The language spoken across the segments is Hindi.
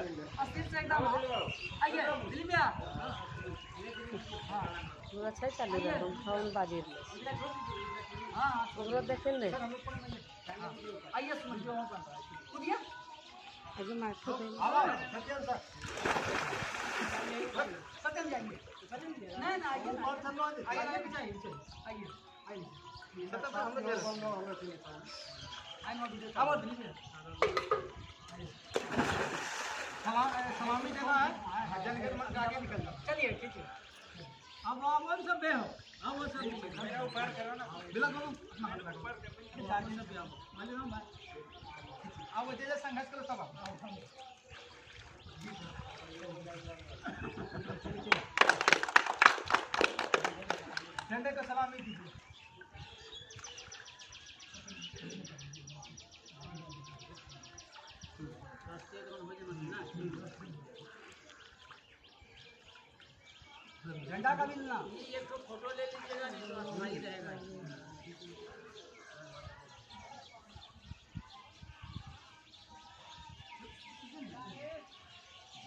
अस्थिर से एकदम आइए दिल्ली में पूरा छै चालू रह हम फोन बाजी ले हां पूरा देखे ले आइए समझिए वहां पर कूदिए अभी मार्केट है आओ सत्यम जाइए नहीं ना आइए और चलो आइए पीछे आइए आइए सत्यम हम लोग आइए आओ दिल्ली में सलामी देना है जल के आगे निकल जाओ चलिए ठीक है अब आप वो सब बे हो हां वो सब मेरा ऊपर करो ना बिला करो ऊपर करने जाने ना पे आओ मान लो भाई आओ जे संघर्ष करो सब झंडे को सलामी कीजिए झंडा का मिलना एक तो फोटो ले लीजिएगा नहीं तो असमाई रहेगा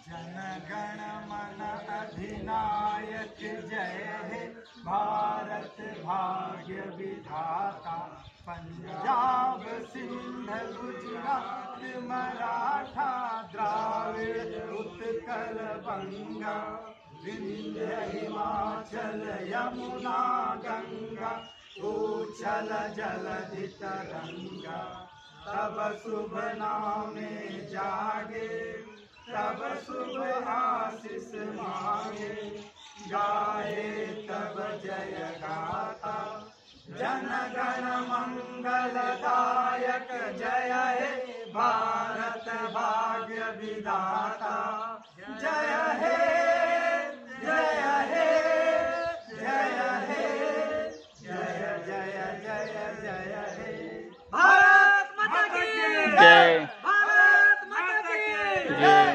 जन गण मन अधिनायक जय हे भारत भाग्य विधाता पंजाब सिंध गुजरात मराठा द्राविड़ उत्कल बंगा विंध्य हिमाचल यमुना गंगा उच्छल जलधि तरंगा तब शुभ नामे जागे तब शुभ आशीष मांगे गाए तब जय गाथा जन गण मंगलदायक जय हे भारत भाग्य विधाता जय हे जय हे जय हे जय जय जय जय हे भारत माता की जय भारत माता की जय।